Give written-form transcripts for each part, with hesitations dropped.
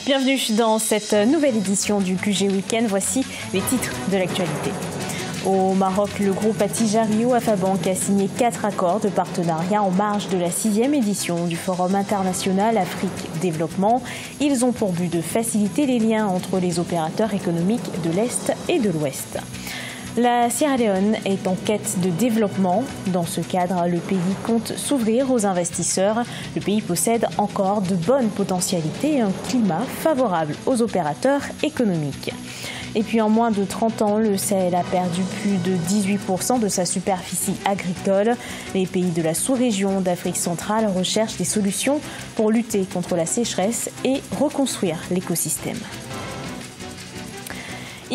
Bienvenue dans cette nouvelle édition du QG Week-end. Voici les titres de l'actualité. Au Maroc, le groupe Attijari Wafa Bank a signé 4 accords de partenariat en marge de la 6e édition du Forum international Afrique Développement. Ils ont pour but de faciliter les liens entre les opérateurs économiques de l'Est et de l'Ouest. La Sierra Leone est en quête de développement. Dans ce cadre, le pays compte s'ouvrir aux investisseurs. Le pays possède encore de bonnes potentialités et un climat favorable aux opérateurs économiques. Et puis en moins de 30 ans, le Sahel a perdu plus de 18% de sa superficie agricole. Les pays de la sous-région d'Afrique centrale recherchent des solutions pour lutter contre la sécheresse et reconstruire l'écosystème.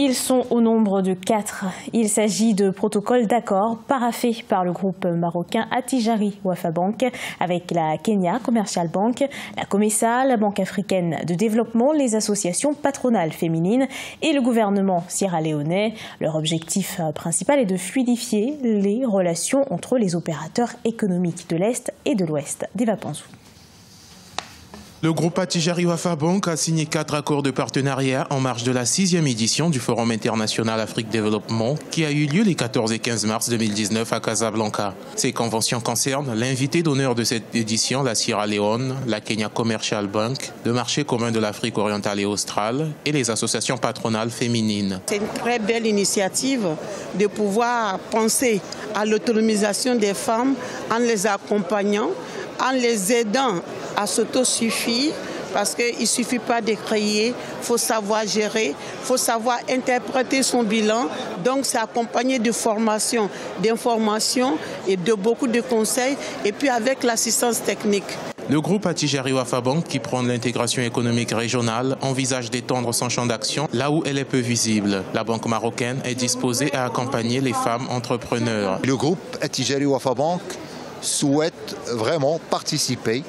Ils sont au nombre de 4. Il s'agit de protocoles d'accord paraphés par le groupe marocain Attijari Wafa Bank avec la Kenya Commercial Bank, la COMESA, la Banque africaine de développement, les associations patronales féminines et le gouvernement sierra-léonais. Leur objectif principal est de fluidifier les relations entre les opérateurs économiques de l'Est et de l'Ouest. Deva Panzou. Le groupe Attijari Wafa Bank a signé 4 accords de partenariat en marge de la 6e édition du Forum international Afrique Développement qui a eu lieu les 14 et 15 mars 2019 à Casablanca. Ces conventions concernent l'invité d'honneur de cette édition, la Sierra Leone, la Kenya Commercial Bank, le marché commun de l'Afrique orientale et australe et les associations patronales féminines. C'est une très belle initiative de pouvoir penser à l'autonomisation des femmes en les accompagnant, en les aidant à s'autosuffire, parce qu'il ne suffit pas de créer, il faut savoir gérer, il faut savoir interpréter son bilan. Donc c'est accompagné de formation, d'information et de beaucoup de conseils, et puis avec l'assistance technique. Le groupe Attijari Wafa Bank, qui prône l'intégration économique régionale, envisage d'étendre son champ d'action là où elle est peu visible. La banque marocaine est disposée à accompagner les femmes entrepreneurs. Le groupe Attijari Wafa Bank souhaite vraiment participer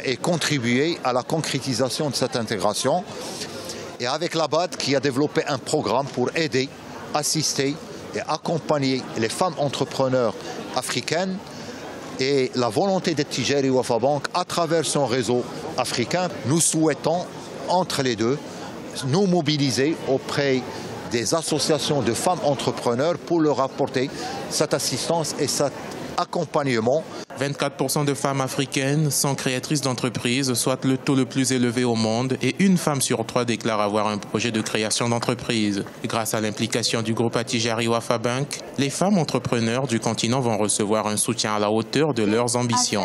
et contribuer à la concrétisation de cette intégration. Et avec la BAD qui a développé un programme pour aider, assister et accompagner les femmes entrepreneurs africaines et la volonté d'Attijari Wafa Bank à travers son réseau africain, nous souhaitons entre les deux nous mobiliser auprès des associations de femmes entrepreneurs pour leur apporter cette assistance et cet accompagnement. 24% de femmes africaines sont créatrices d'entreprises, soit le taux le plus élevé au monde, et une femme sur 3 déclare avoir un projet de création d'entreprise. Grâce à l'implication du groupe Attijari Wafa Bank, les femmes entrepreneurs du continent vont recevoir un soutien à la hauteur de leurs ambitions.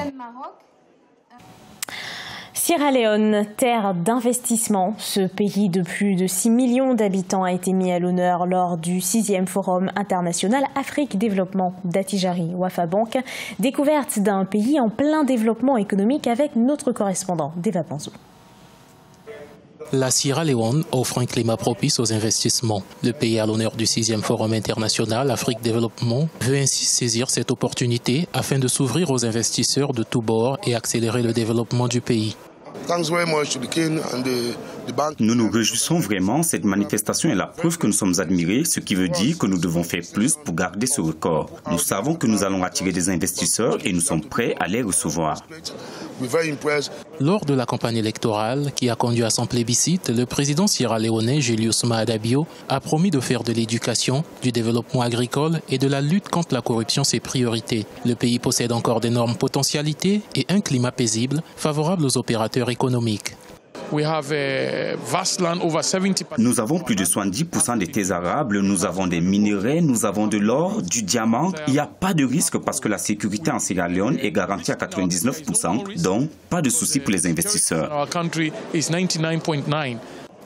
Sierra Leone, terre d'investissement. Ce pays de plus de 6 millions d'habitants a été mis à l'honneur lors du 6e Forum international Afrique Développement d'Attijari Wafa Bank. Découverte d'un pays en plein développement économique avec notre correspondant Deva Panzou. La Sierra Leone offre un climat propice aux investissements. Le pays à l'honneur du 6e Forum international Afrique Développement veut ainsi saisir cette opportunité afin de s'ouvrir aux investisseurs de tous bords et accélérer le développement du pays. Nous nous réjouissons vraiment. Cette manifestation est la preuve que nous sommes admirés, ce qui veut dire que nous devons faire plus pour garder ce record. Nous savons que nous allons attirer des investisseurs et nous sommes prêts à les recevoir. Lors de la campagne électorale qui a conduit à son plébiscite, le président sierra-léonais Julius Maada Bio a promis de faire de l'éducation, du développement agricole et de la lutte contre la corruption ses priorités. Le pays possède encore d'énormes potentialités et un climat paisible favorable aux opérateurs économiques. Nous avons plus de 70% des terres arables, nous avons des minerais, nous avons de l'or, du diamant. Il n'y a pas de risque parce que la sécurité en Sierra Leone est garantie à 99%, donc pas de souci pour les investisseurs.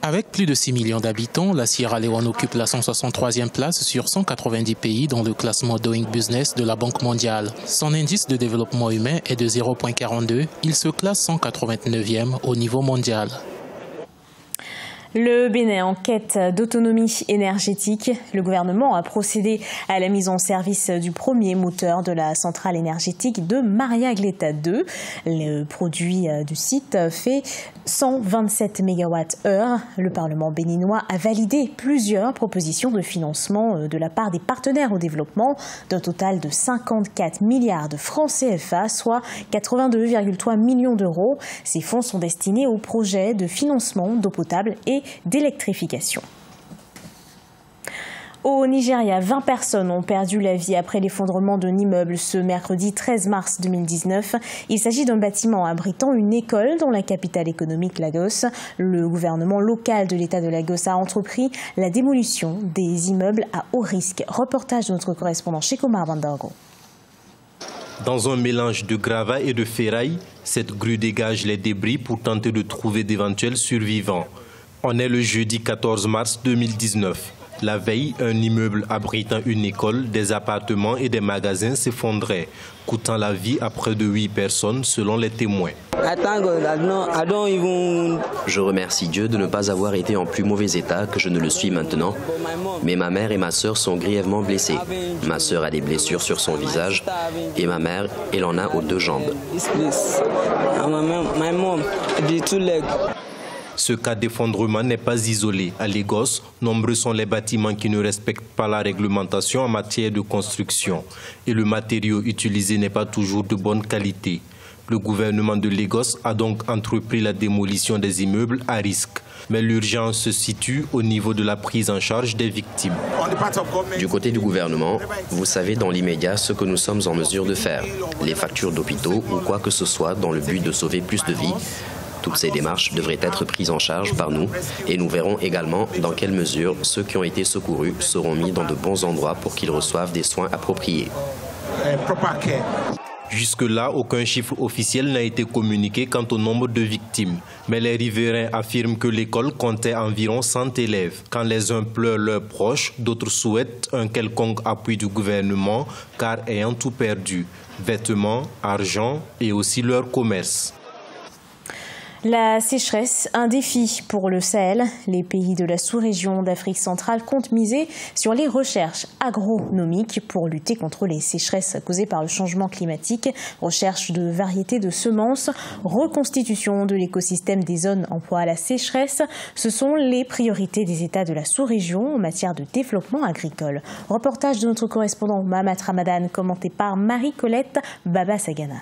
Avec plus de 6 millions d'habitants, la Sierra Leone occupe la 163e place sur 190 pays dans le classement Doing Business de la Banque mondiale. Son indice de développement humain est de 0,42. Il se classe 189e au niveau mondial. Le Bénin en quête d'autonomie énergétique. Le gouvernement a procédé à la mise en service du premier moteur de la centrale énergétique de Maria Gleta 2. Le produit du site fait 127 MWh. Le Parlement béninois a validé plusieurs propositions de financement de la part des partenaires au développement d'un total de 54 milliards de francs CFA, soit 82,3 millions d'euros. Ces fonds sont destinés aux projets de financement d'eau potable et d'électrification. Au Nigeria, 20 personnes ont perdu la vie après l'effondrement d'un immeuble ce mercredi 13 mars 2019. Il s'agit d'un bâtiment abritant une école dans la capitale économique Lagos. Le gouvernement local de l'État de Lagos a entrepris la démolition des immeubles à haut risque. Reportage de notre correspondant Chekomar Bandargo. Dans un mélange de gravats et de ferraille, cette grue dégage les débris pour tenter de trouver d'éventuels survivants. On est le jeudi 14 mars 2019. La veille, un immeuble abritant une école, des appartements et des magasins s'effondrait, coûtant la vie à près de 8 personnes selon les témoins. Je remercie Dieu de ne pas avoir été en plus mauvais état que je ne le suis maintenant, mais ma mère et ma sœur sont grièvement blessées. Ma sœur a des blessures sur son visage et ma mère, elle en a aux 2 jambes. Ce cas d'effondrement n'est pas isolé. À Lagos, nombreux sont les bâtiments qui ne respectent pas la réglementation en matière de construction. Et le matériau utilisé n'est pas toujours de bonne qualité. Le gouvernement de Lagos a donc entrepris la démolition des immeubles à risque. Mais l'urgence se situe au niveau de la prise en charge des victimes. Du côté du gouvernement, vous savez dans l'immédiat ce que nous sommes en mesure de faire. Les factures d'hôpitaux ou quoi que ce soit dans le but de sauver plus de vies. Toutes ces démarches devraient être prises en charge par nous et nous verrons également dans quelle mesure ceux qui ont été secourus seront mis dans de bons endroits pour qu'ils reçoivent des soins appropriés. Jusque-là, aucun chiffre officiel n'a été communiqué quant au nombre de victimes. Mais les riverains affirment que l'école comptait environ 100 élèves. Quand les uns pleurent leurs proches, d'autres souhaitent un quelconque appui du gouvernement, car ayant tout perdu, vêtements, argent et aussi leur commerce. La sécheresse, un défi pour le Sahel. Les pays de la sous-région d'Afrique centrale comptent miser sur les recherches agronomiques pour lutter contre les sécheresses causées par le changement climatique. Recherche de variétés de semences, reconstitution de l'écosystème des zones en proie à la sécheresse. Ce sont les priorités des États de la sous-région en matière de développement agricole. Reportage de notre correspondant Mahamat Ramadan, commenté par Marie-Colette Baba Sagana.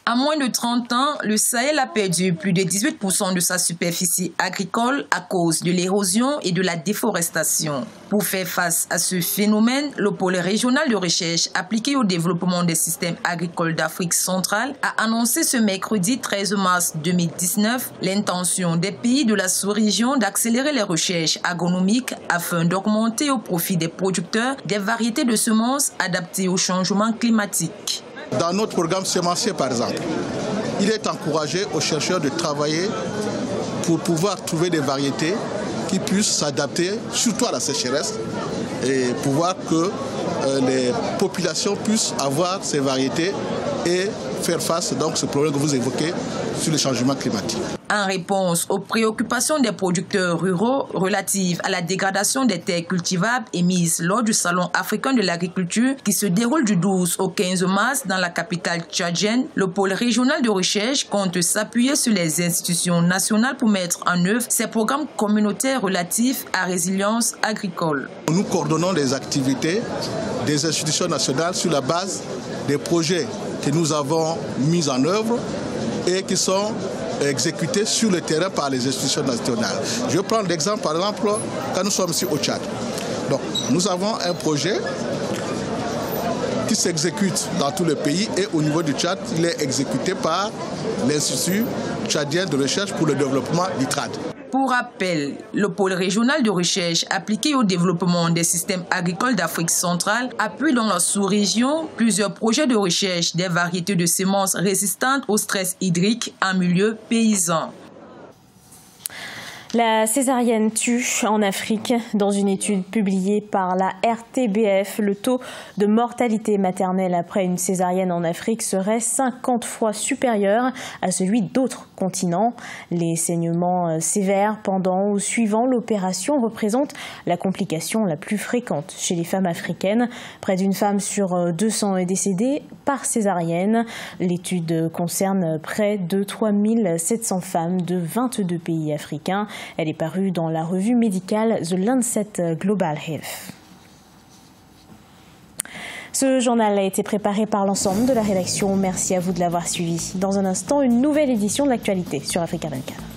En moins de 30 ans, le Sahel a perdu plus de 18% de sa superficie agricole à cause de l'érosion et de la déforestation. Pour faire face à ce phénomène, le pôle régional de recherche appliqué au développement des systèmes agricoles d'Afrique centrale a annoncé ce mercredi 13 mars 2019 l'intention des pays de la sous-région d'accélérer les recherches agronomiques afin d'augmenter au profit des producteurs des variétés de semences adaptées au changement climatique. Dans notre programme sémencier, par exemple, il est encouragé aux chercheurs de travailler pour pouvoir trouver des variétés qui puissent s'adapter, surtout à la sécheresse, et pouvoir que les populations puissent avoir ces variétés et faire face à ce problème que vous évoquez sur le changement climatique. En réponse aux préoccupations des producteurs ruraux relatives à la dégradation des terres cultivables émises lors du Salon africain de l'agriculture qui se déroule du 12 au 15 mars dans la capitale tchadienne, le pôle régional de recherche compte s'appuyer sur les institutions nationales pour mettre en œuvre ces programmes communautaires relatifs à résilience agricole. Nous coordonnons les activités des institutions nationales sur la base des projets que nous avons mis en œuvre et qui sont exécutés sur le terrain par les institutions nationales. Je vais prendre l'exemple, par exemple, quand nous sommes ici au Tchad. Donc, nous avons un projet qui s'exécute dans tout le pays et au niveau du Tchad, il est exécuté par l'Institut tchadien de recherche pour le développement d'ITRAD. Pour rappel, le pôle régional de recherche appliqué au développement des systèmes agricoles d'Afrique centrale appuie dans la sous-région plusieurs projets de recherche des variétés de semences résistantes au stress hydrique en milieu paysan. La césarienne tue en Afrique. Dans une étude publiée par la RTBF, le taux de mortalité maternelle après une césarienne en Afrique serait 50 fois supérieur à celui d'autres continents. Les saignements sévères pendant ou suivant l'opération représentent la complication la plus fréquente chez les femmes africaines. Près d'une femme sur 200 est décédée par césarienne. L'étude concerne près de 3700 femmes de 22 pays africains. Elle est parue dans la revue médicale The Lancet Global Health. Ce journal a été préparé par l'ensemble de la rédaction. Merci à vous de l'avoir suivi. Dans un instant, une nouvelle édition de l'actualité sur Africa 24.